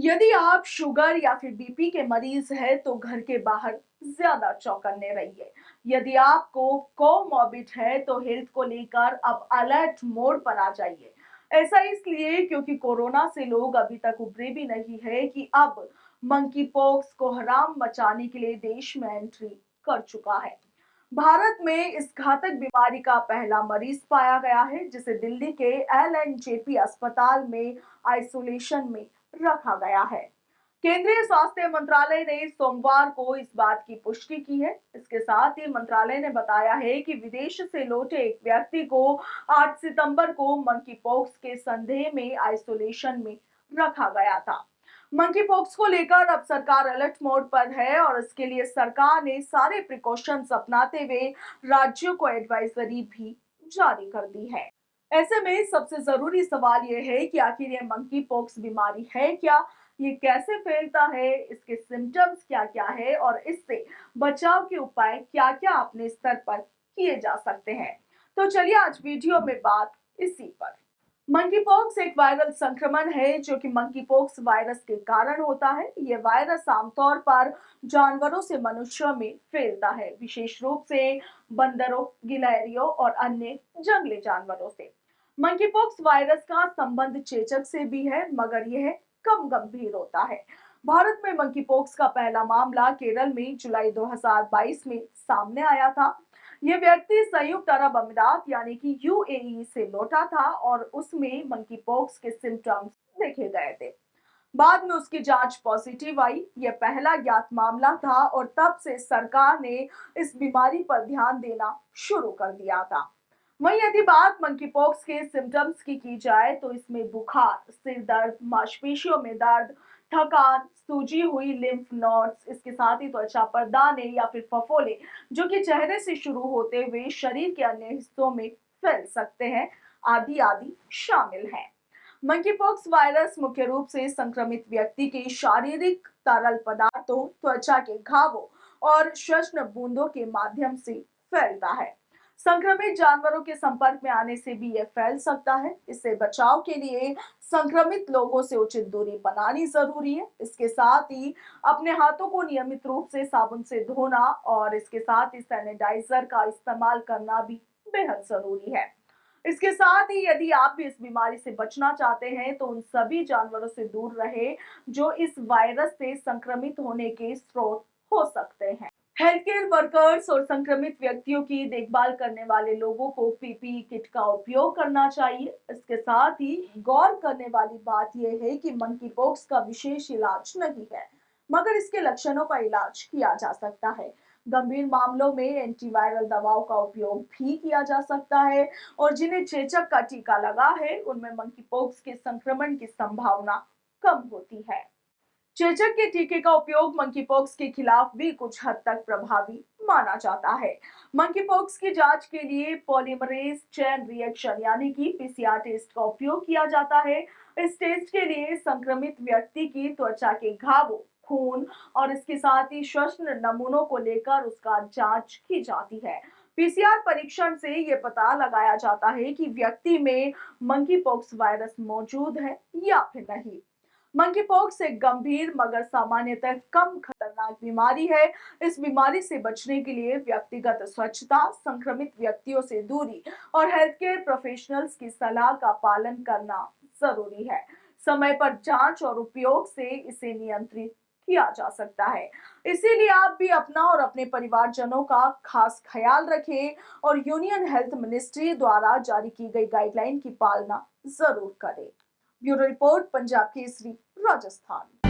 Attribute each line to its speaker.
Speaker 1: यदि आप शुगर या फिर बीपी के मरीज हैं तो घर के बाहर ज्यादा चौकन्ने रहिए। यदि आपको कोमॉर्बिड है तो हेल्थ को लेकर अब अलर्ट मोड पर आ जाइए। ऐसा इसलिए क्योंकि कोरोना से लोग अभी तक उभरे भी नहीं है कि अब मंकी पॉक्स को हराम मचाने के लिए देश में एंट्री कर चुका है। भारत में इस घातक बीमारी का पहला मरीज पाया गया है, जिसे दिल्ली के एलएनजेपी अस्पताल में आइसोलेशन में रखा गया है। केंद्रीय स्वास्थ्य मंत्रालय ने सोमवार को इस बात की पुष्टि की है। इसके साथ ही मंत्रालय ने बताया है कि विदेश से लौटे एक व्यक्ति को 8 सितंबर को मंकी पॉक्स के संदेह में आइसोलेशन में रखा गया था। मंकी पॉक्स को लेकर अब सरकार अलर्ट मोड पर है और इसके लिए सरकार ने सारे प्रिकॉशंस अपनाते हुए राज्यों को एडवाइजरी भी जारी कर दी है। ऐसे में सबसे जरूरी सवाल यह है कि आखिर ये मंकी पॉक्स बीमारी है क्या, ये कैसे फैलता है, इसके सिम्टम्स क्या क्या है और इससे बचाव के उपाय क्या क्या अपने स्तर पर किए जा सकते हैं। तो चलिए आज वीडियो में बात इसी पर। मंकी पॉक्स एक वायरल संक्रमण है जो कि मंकी पॉक्स वायरस के कारण होता है। यह वायरस आमतौर पर जानवरों से मनुष्यों में फैलता है, विशेष रूप से बंदरों, गिलहरियों और अन्य जंगली जानवरों से। मंकी पॉक्स वायरस का संबंध चेचक से भी है, मगर यह कम गंभीर होता है। भारत में मंकी पॉक्स का पहला मामला केरल में जुलाई 2022 में सामने आया था। ये व्यक्ति संयुक्त अरब अमीरात यानी कि यूएई से लौटा था और उसमें मंकी पॉक्स के सिम्टम्स देखे गए थे। बाद में उसकी जांच पॉजिटिव आई। यह पहला ज्ञात मामला था और तब से सरकार ने इस बीमारी पर ध्यान देना शुरू कर दिया था। वहीं यदि बात मंकी पॉक्स के सिम्टम्स की जाए तो इसमें बुखार, सिर दर्द, मांसपेशियों में दर्द, थकान, सूजी हुई लिम्फ नोड्स, इसके साथ ही त्वचा पर दाने या फिर फफोले जो कि चेहरे से शुरू होते हुए शरीर के अन्य हिस्सों में फैल सकते हैं, आदि आदि शामिल हैं। मंकी पॉक्स वायरस मुख्य रूप से संक्रमित व्यक्ति के शारीरिक तरल पदार्थों, त्वचा के घावों और श्वसन बूंदों के माध्यम से फैलता है। संक्रमित जानवरों के संपर्क में आने से भी यह फैल सकता है। इससे बचाव के लिए संक्रमित लोगों से उचित दूरी बनानी जरूरी है। इसके साथ ही अपने हाथों को नियमित रूप से साबुन से धोना और इसके साथ ही सैनिटाइजर का इस्तेमाल करना भी बेहद जरूरी है। इसके साथ ही यदि आप भी इस बीमारी से बचना चाहते हैं तो उन सभी जानवरों से दूर रहे जो इस वायरस से संक्रमित होने के स्रोत हो सकते हैं। हेल्थ केयर वर्कर्स और संक्रमित व्यक्तियों की देखभाल करने वाले लोगों को पीपीई किट का उपयोग करना चाहिए। इसके साथ ही गौर करने वाली बात यह है कि मंकी पॉक्स का विशेष इलाज नहीं है, मगर इसके लक्षणों का इलाज किया जा सकता है। गंभीर मामलों में एंटीवायरल दवाओं का उपयोग भी किया जा सकता है और जिन्हें चेचक का टीका लगा है उनमें मंकी पॉक्स के संक्रमण की संभावना कम होती है। चेचक के टीके का उपयोग मंकी पॉक्स के खिलाफ भी कुछ हद तक प्रभावी माना जाता है। मंकी पॉक्स की जांच के लिए पॉलीमरेज चेन रिएक्शन यानी कि पीसीआर टेस्ट का उपयोग किया जाता है। इस टेस्ट के लिए संक्रमित व्यक्ति की त्वचा के घावों, खून और इसके साथ ही श्वसन नमूनों को लेकर उसका जांच की जाती है। पीसीआर परीक्षण से यह पता लगाया जाता है कि व्यक्ति में मंकी पॉक्स वायरस मौजूद है या फिर नहीं। मंकी पॉक्स एक गंभीर मगर सामान्यतः कम खतरनाक बीमारी है। इस बीमारी से बचने के लिए व्यक्तिगत स्वच्छता, संक्रमित व्यक्तियों से दूरी और हेल्थ केयर प्रोफेशनल्स की सलाह का पालन करना जरूरी है। समय पर जांच और उपयोग से इसे नियंत्रित किया जा सकता है। इसीलिए आप भी अपना और अपने परिवारजनों का खास ख्याल रखें और यूनियन हेल्थ मिनिस्ट्री द्वारा जारी की गई गाइडलाइन की पालना जरूर करें। Bureau report, Punjab Kesari, Rajasthan.